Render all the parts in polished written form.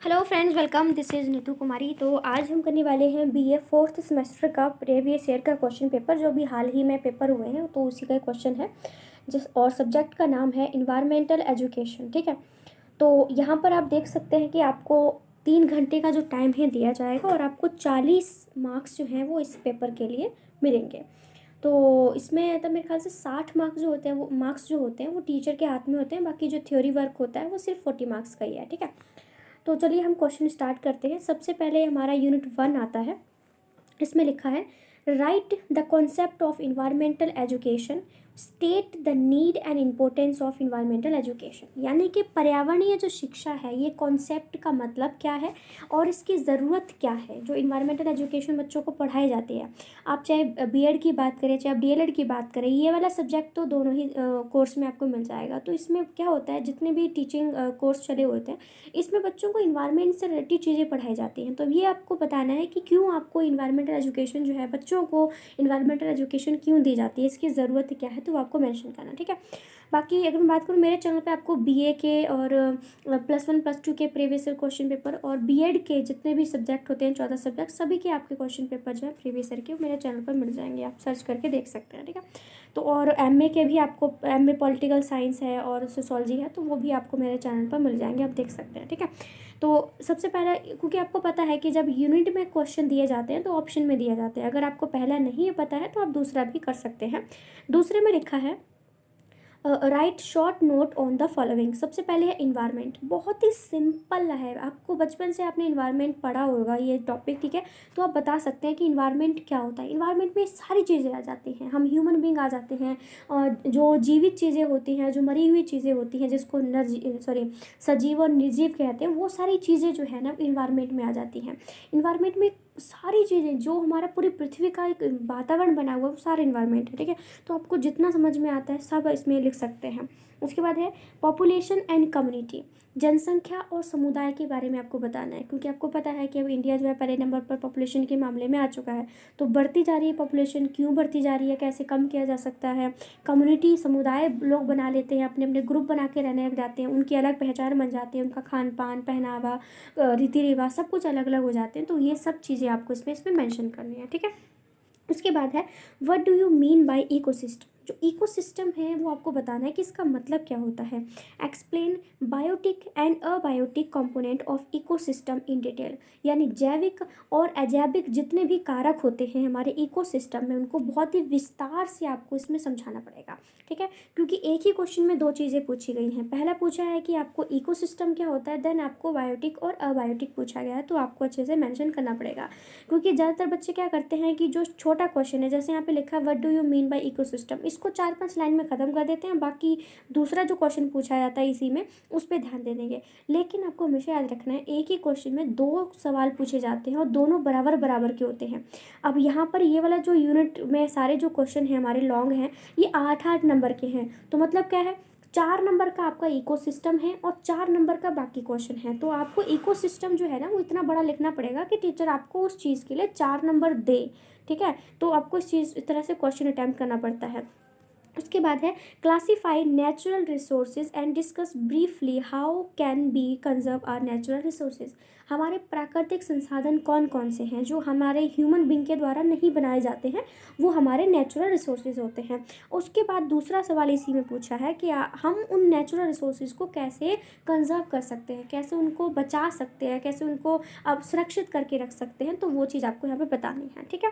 Hello friends, welcome. This is Neetu Kumari. तो आज हम करने वाले हैं बीए फोर्थ सेमेस्टर का प्रीवियस ईयर का क्वेश्चन पेपर, जो भी हाल ही में पेपर हुए हैं, तो उसी का क्वेश्चन है। और सब्जेक्ट का नाम है इन्वायरमेंटल एजुकेशन। ठीक है, तो यहाँ पर आप देख सकते हैं कि आपको 3 घंटे का जो टाइम है दिया जाएगा और आपको 40 मार्क्स जो हैं वो इस पेपर के लिए मिलेंगे। तो इसमें तो मेरे ख्याल से 60 मार्क्स जो होते हैं वो टीचर के हाथ में होते हैं। बाकी जो थ्योरी वर्क होता है वो सिर्फ 40 मार्क्स का ही है। ठीक है, तो चलिए हम क्वेश्चन स्टार्ट करते हैं। सबसे पहले हमारा यूनिट 1 आता है। इसमें लिखा है, right the concept of environmental education, state the need and importance of environmental education. यानी कि पर्यावरणीय जो शिक्षा है, ये कॉन्सेप्ट का मतलब क्या है और इसकी ज़रूरत क्या है। जो इन्वायरमेंटल एजुकेशन बच्चों को पढ़ाई जाती है, आप चाहे बीएड की बात करें चाहे आप डीएलएड की बात करें, ये वाला सब्जेक्ट तो दोनों ही कोर्स में आपको मिल जाएगा। तो इसमें क्या होता है, जितने भी टीचिंग कोर्स चले होते हैं, इसमें बच्चों को इन्वायरमेंट से रिलेटेड चीज़ें पढ़ाई जाती हैं। तो ये आपको बताना है कि क्यों आपको इन्वायरमेंटल एजुकेशन जो है, बच्चों को इन्वायरमेंटल एजुकेशन क्यों दी जाती है, इसकी ज़रूरत क्या है, तो वो आपको मेंशन करना। ठीक है, बाकी अगर मैं बात करूँ, मेरे चैनल पे आपको बीए के और +1 +2 के प्रीवियस ईयर क्वेश्चन पेपर और बीएड के जितने भी सब्जेक्ट होते हैं, 14 सब्जेक्ट, सभी के आपके क्वेश्चन पेपर जो है प्रीवियस ईयर के, मेरे चैनल पर मिल जाएंगे। आप सर्च करके देख सकते हैं। ठीक है, तो और एमए के भी आपको, एमए पॉलिटिकल साइंस है और सोशोलॉजी है, तो वो भी आपको मेरे चैनल पर मिल जाएंगे, आप देख सकते हैं। ठीक है, तो सबसे पहला, क्योंकि आपको पता है कि जब यूनिट में क्वेश्चन दिए जाते हैं तो ऑप्शन में दिए जाते हैं। अगर आपको पहला नहीं पता है तो आप दूसरा भी कर सकते हैं। दूसरे में लिखा है, right short note on the following. सबसे पहले है इन्वायरमेंट। बहुत ही सिंपल है, आपको बचपन से आपने इन्वायरमेंट पढ़ा होगा ये टॉपिक। ठीक है, तो आप बता सकते हैं कि इन्वायरमेंट क्या होता है। इन्वायरमेंट में सारी चीज़ें आ जाती हैं, हम ह्यूमन बींग आ जाते हैं, और जो जीवित चीज़ें होती हैं, जो मरी हुई चीज़ें होती हैं, जिसको सजीव और निर्जीव कहते हैं, वो सारी चीज़ें जो है ना इन्वायरमेंट में आ जाती हैं। इन्वायरमेंट में सारी चीज़ें, जो हमारा पूरी पृथ्वी का एक वातावरण बना हुआ है, वो सारा इन्वायरमेंट है। ठीक है, तो आपको जितना समझ में आता है सब इसमें लिख सकते हैं। उसके बाद है पॉपुलेशन एंड कम्युनिटी। जनसंख्या और समुदाय के बारे में आपको बताना है, क्योंकि आपको पता है कि अब इंडिया जो है पहले नंबर पर पॉपुलेशन के मामले में आ चुका है। तो बढ़ती जा रही है पॉपुलेशन, क्यों बढ़ती जा रही है, कैसे कम किया जा सकता है। कम्युनिटी, समुदाय लोग बना लेते हैं, अपने अपने ग्रुप बना के रहने लग जाते हैं, उनकी अलग पहचान बन जाती है, उनका खान पान, पहनावा, रीति रिवाज सब कुछ अलग अलग हो जाते हैं। तो ये सब चीज़ें आपको इसमें मेंशन करनी है। ठीक है, उसके बाद है, what do you mean by ecosystem. जो इकोसिस्टम है वो आपको बताना है कि इसका मतलब क्या होता है। Explain biotic and abiotic component of ecosystem in detail. यानी जैविक और अजैविक जितने भी कारक होते हैं हमारे इकोसिस्टम में, उनको बहुत ही विस्तार से आपको इसमें समझाना पड़ेगा। ठीक है, क्योंकि एक ही क्वेश्चन में दो चीज़ें पूछी गई हैं। पहला पूछा है कि आपको इकोसिस्टम क्या होता है, देन आपको बायोटिक और अबायोटिक पूछा गया है, तो आपको अच्छे से मेंशन करना पड़ेगा। क्योंकि ज़्यादातर बच्चे क्या करते हैं कि जो छोटा क्वेश्चन है, जैसे यहाँ पे लिखा है what do you mean by ecosystem, इसको 4-5 लाइन में ख़त्म कर देते हैं, बाकी दूसरा जो क्वेश्चन पूछा जाता है इसी में, उस पर ध्यान दे देंगे। लेकिन आपको हमेशा याद रखना है, एक ही क्वेश्चन में 2 सवाल पूछे जाते हैं और दोनों बराबर बराबर के होते हैं। अब यहाँ पर ये वाला जो यूनिट में सारे जो क्वेश्चन हैं हमारे लॉन्ग हैं, ये 8-8 नंबर के हैं। तो मतलब क्या है, 4 नंबर का आपका इकोसिस्टम है और 4 नंबर का बाकी क्वेश्चन है। तो आपको इकोसिस्टम जो है ना वो इतना बड़ा लिखना पड़ेगा कि टीचर आपको उस चीज़ के लिए 4 नंबर दे। ठीक है, तो आपको इस तरह से क्वेश्चन अटैम्प्ट करना पड़ता है। उसके बाद है, classify natural resources and discuss briefly how can be conserve our natural resources. हमारे प्राकृतिक संसाधन कौन कौन से हैं जो हमारे ह्यूमन बींग के द्वारा नहीं बनाए जाते हैं, वो हमारे नेचुरल रिसोर्सेज होते हैं। उसके बाद दूसरा सवाल इसी में पूछा है कि हम उन नेचुरल रिसोर्सेज को कैसे कंजर्व कर सकते हैं, कैसे उनको बचा सकते हैं, कैसे उनको अब सुरक्षित करके रख सकते हैं, तो वो चीज़ आपको यहाँ पे बतानी है। ठीक है,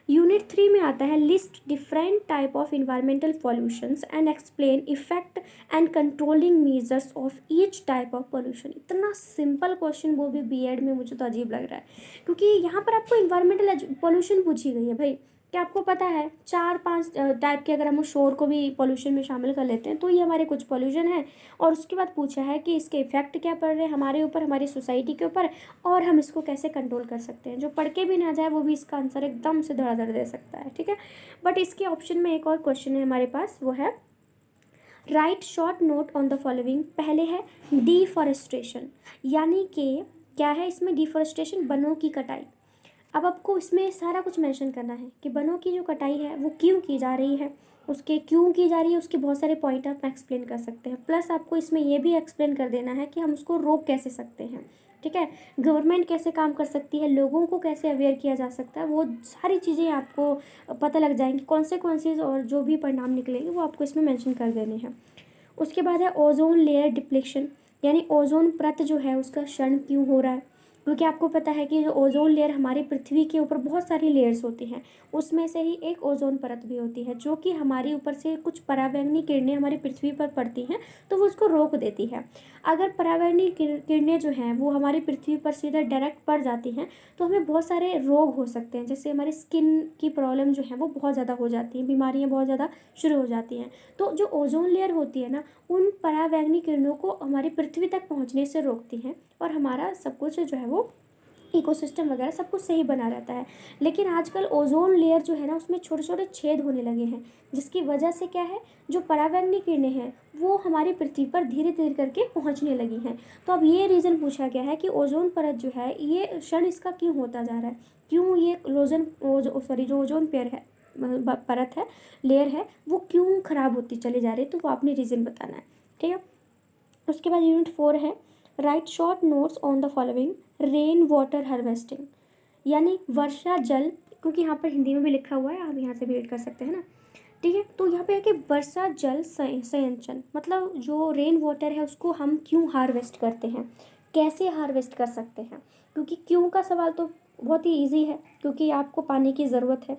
यूनिट 3 में आता है, list different type of environmental pollutions and explain effect and controlling measures of each type of pollution. इतना सिंपल क्वेश्चन, वो भी बीएड में, मुझे तो अजीब लग रहा है, क्योंकि यहाँ पर आपको इन्वायरमेंटल पॉल्यूशन पूछी गई है। भाई, क्या आपको पता है 4-5 टाइप के, अगर हम शोर को भी पॉल्यूशन में शामिल कर लेते हैं, तो ये हमारे कुछ पॉल्यूशन है। और उसके बाद पूछा है कि इसके इफेक्ट क्या पड़ रहे हैं हमारे ऊपर, हमारी सोसाइटी के ऊपर, और हम इसको कैसे कंट्रोल कर सकते हैं। जो पढ़ के भी ना जाए वो भी इसका आंसर एकदम से धड़ाधड़ दे सकता है। ठीक है, बट इसके ऑप्शन में एक और क्वेश्चन है हमारे पास, वो है right short note on the following. पहले है डिफॉरेस्टेशन, यानी कि क्या है इसमें, डिफॉरेस्टेशन वनों की कटाई। अब आपको इसमें सारा कुछ मेंशन करना है कि वनों की जो कटाई है वो क्यों की जा रही है, उसके क्यों की जा रही है, उसके बहुत सारे पॉइंट आप एक्सप्लेन कर सकते हैं। प्लस आपको इसमें ये भी एक्सप्लेन कर देना है कि हम उसको रोक कैसे सकते हैं, ठीक है। गवर्नमेंट कैसे काम कर सकती है, लोगों को कैसे अवेयर किया जा सकता है, वो सारी चीज़ें आपको पता लग जाएंगी। कॉन्सिक्वेंसेज और जो भी परिणाम निकलेंगे वो आपको इसमें मेंशन कर देने हैं। उसके बाद है ओजोन लेयर डिप्लेशन, यानी ओजोन परत जो है उसका क्षरण क्यों हो रहा है। क्योंकि आपको पता है कि जो ओजोन लेयर हमारी पृथ्वी के ऊपर बहुत सारी लेयर्स होती हैं, उसमें से ही एक ओजोन परत भी होती है जो कि हमारे ऊपर से कुछ परावैंगनी किरणें हमारी पृथ्वी पर पड़ती हैं तो वो उसको रोक देती है। अगर परावैंगनी किरणें जो हैं वो हमारी पृथ्वी पर सीधा डायरेक्ट पड़ जाती हैं तो हमें बहुत सारे रोग हो सकते हैं, जैसे हमारी स्किन की प्रॉब्लम जो है वो बहुत ज़्यादा हो जाती हैं, बीमारियाँ बहुत ज़्यादा शुरू हो जाती हैं। तो जो ओजोन लेयर होती है ना, उन परावैंगनी किरणों को हमारी पृथ्वी तक पहुंचने से रोकती हैं और हमारा सब कुछ जो है वो इकोसिस्टम वगैरह सब कुछ सही बना रहता है। लेकिन आजकल ओजोन लेयर जो है ना उसमें छोटे छोटे छेद होने लगे हैं, जिसकी वजह से क्या है, जो परावैंगनी किरणें हैं वो हमारी पृथ्वी पर धीरे धीरे करके पहुंचने लगी हैं। तो अब ये रीज़न पूछा गया है कि ओजोन परत जो है ये क्षण इसका क्यों होता जा रहा है, क्यों ये जो ओजोन पेयर है, परत है, लेयर है, वो क्यों ख़राब होती चली जा रही है, तो वो आपने रीज़न बताना है, ठीक है। उसके बाद यूनिट 4 है right short notes on the following rain water harvesting, यानी वर्षा जल, क्योंकि यहाँ पर हिंदी में भी लिखा हुआ है, आप यहाँ से भी रीड कर सकते हैं ना, ठीक है। तो यहाँ पे है कि वर्षा जल संचयन, मतलब जो रेन वाटर है उसको हम क्यों हार्वेस्ट करते हैं, कैसे हार्वेस्ट कर सकते हैं। क्योंकि क्यों का सवाल तो बहुत ही ईजी है, क्योंकि आपको पानी की ज़रूरत है।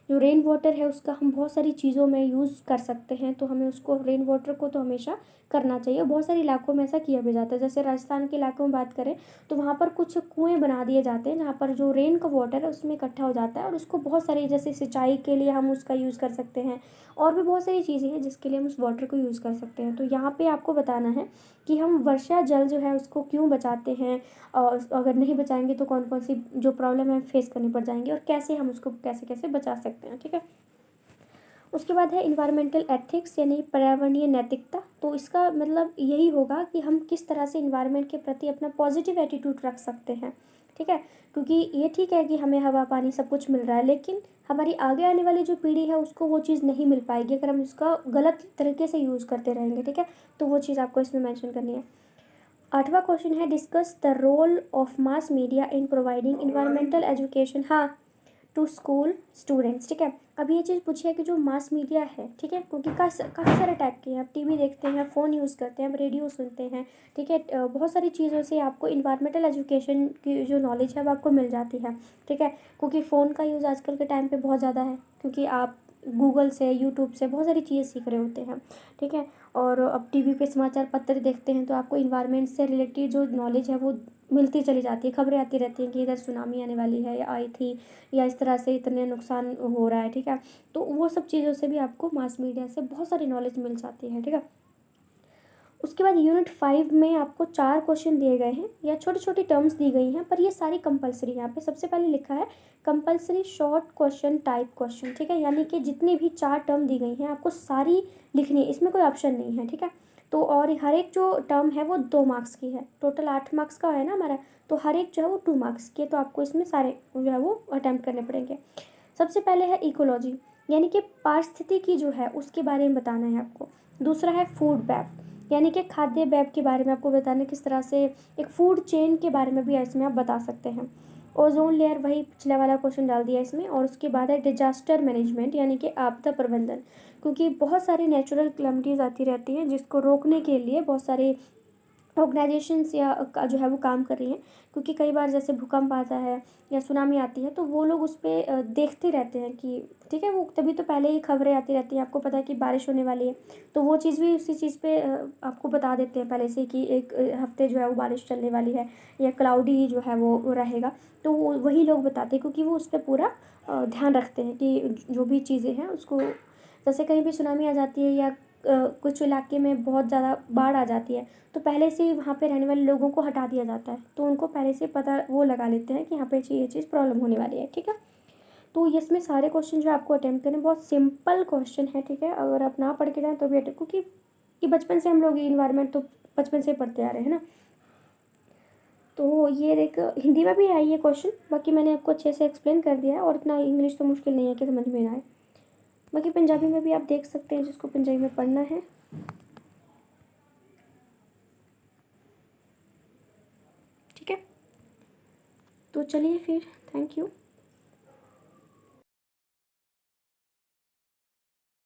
जो रेन वाटर है उसका हम बहुत सारी चीज़ों में यूज़ कर सकते हैं, तो हमें उसको रेन वाटर को तो हमेशा करना चाहिए। बहुत सारे इलाकों में ऐसा किया भी जाता है, जैसे राजस्थान के इलाकों में बात करें तो वहाँ पर कुछ कुएं बना दिए जाते हैं जहाँ पर जो रेन का वाटर है उसमें इकट्ठा हो जाता है और उसको बहुत सारी, जैसे सिंचाई के लिए हम उसका यूज़ कर सकते हैं, और भी बहुत सारी चीज़ें हैं जिसके लिए हम उस वाटर को यूज़ कर सकते हैं। तो यहाँ पे आपको बताना है कि हम वर्षा जल जो है उसको क्यों बचाते हैं, और अगर नहीं बचाएंगे तो कौन कौन सी जो प्रॉब्लम है फेस करनी पड़ जाएंगी, और कैसे हम उसको कैसे कैसे बचा सकते हैं, ठीक है। उसके बाद है इन्वायरमेंटल एथिक्स, यानी पर्यावरणीय नैतिकता। तो इसका मतलब यही होगा कि हम किस तरह से इन्वायरमेंट के प्रति अपना पॉजिटिव एटीट्यूड रख सकते हैं, ठीक है। क्योंकि ये ठीक है कि हमें हवा पानी सब कुछ मिल रहा है, लेकिन हमारी आगे आने वाली जो पीढ़ी है उसको वो चीज़ नहीं मिल पाएगी अगर हम उसका गलत तरीके से यूज़ करते रहेंगे, ठीक है। तो वो चीज़ आपको इसमें मैंशन करनी है। 8वां क्वेश्चन है discuss the role of mass media in providing environmental education, हाँ, टू स्कूल स्टूडेंट्स, ठीक है। अब ये चीज़ पूछी है कि जो मास मीडिया है, ठीक है, क्योंकि काफ़ी सारे टाइप के हैं, आप टीवी देखते हैं, फ़ोन यूज़ करते हैं, आप रेडियो सुनते हैं, ठीक है। बहुत सारी चीज़ों से आपको इन्वायरमेंटल एजुकेशन की जो नॉलेज है वो आपको मिल जाती है, ठीक है। क्योंकि फ़ोन का यूज़ आजकल के टाइम पे बहुत ज़्यादा है, क्योंकि आप गूगल से यूट्यूब से बहुत सारी चीज़ें सीख रहे होते हैं, ठीक है। और अब टीवी पे समाचार पत्र देखते हैं तो आपको इन्वायरमेंट से रिलेटेड जो नॉलेज है वो मिलती चली जाती है, खबरें आती रहती हैं कि इधर सुनामी आने वाली है या आई थी, या इस तरह से इतने नुकसान हो रहा है, ठीक है। तो वो सब चीज़ों से भी आपको मास मीडिया से बहुत सारी नॉलेज मिल जाती है, ठीक है। उसके बाद यूनिट 5 में आपको 4 क्वेश्चन दिए गए हैं, या छोटी छोटी टर्म्स दी गई हैं, पर ये सारी कंपलसरी है। यहाँ पे सबसे पहले लिखा है compulsory short question type question, ठीक है। यानी कि जितनी भी 4 टर्म दी गई हैं आपको सारी लिखनी है, इसमें कोई ऑप्शन नहीं है, ठीक है। तो और हर एक जो टर्म है वो 2 मार्क्स की है, टोटल 8 मार्क्स का है ना हमारा, तो हर एक जो है वो 2 मार्क्स की है, तो आपको इसमें सारे जो है वो अटैम्प्ट करने पड़ेंगे। सबसे पहले है इकोलॉजी, यानी कि पारिस्थितिकी जो है उसके बारे में बताना है आपको। दूसरा है फूड वेब, यानी कि खाद्य वेब के बारे में आपको बताना है, किस तरह से एक फूड चेन के बारे में भी इसमें आप बता सकते हैं। ओजोन लेयर, वही पिछला वाला क्वेश्चन डाल दिया इसमें। और उसके बाद है डिजास्टर मैनेजमेंट, यानी कि आपदा प्रबंधन, क्योंकि बहुत सारी नेचुरल क्लैमिटीज़ आती रहती हैं जिसको रोकने के लिए बहुत सारे ऑर्गेनाइजेशंस या जो है वो काम कर रही हैं। क्योंकि कई बार जैसे भूकंप आता है या सुनामी आती है तो वो लोग उस पर देखते रहते हैं कि, ठीक है, वो तभी तो पहले ही खबरें आती रहती हैं, आपको पता है कि बारिश होने वाली है तो वो चीज़ भी उसी चीज़ पे आपको बता देते हैं पहले से कि एक हफ्ते जो है वो बारिश चलने वाली है या क्लाउडी जो है वो रहेगा। तो वही लोग बताते हैं क्योंकि वो उस पर पूरा ध्यान रखते हैं कि जो भी चीज़ें हैं उसको, जैसे कहीं भी सुनामी आ जाती है या कुछ इलाके में बहुत ज़्यादा बाढ़ आ जाती है तो पहले से ही वहाँ पे रहने वाले लोगों को हटा दिया जाता है, तो उनको पहले से पता वो लगा लेते हैं कि यहाँ पे ये चीज़ प्रॉब्लम होने वाली है, ठीक है। तो इसमें सारे क्वेश्चन जो आपको अटेम्प्ट करने बहुत सिंपल क्वेश्चन है, ठीक है। अगर आप ना पढ़ के जाएँ तो भी क्योंकि ये बचपन से हम लोग इन्वायरमेंट तो बचपन से पढ़ते आ रहे हैं ना। तो ये एक हिंदी में भी है ये क्वेश्चन, बाकी मैंने आपको अच्छे से एक्सप्लेन कर दिया है और इतना इंग्लिश तो मुश्किल नहीं है कि समझ में ना आए। बाकी पंजाबी में भी आप देख सकते हैं जिसको पंजाबी में पढ़ना है। ठीक है, तो चलिए फिर, थैंक यू।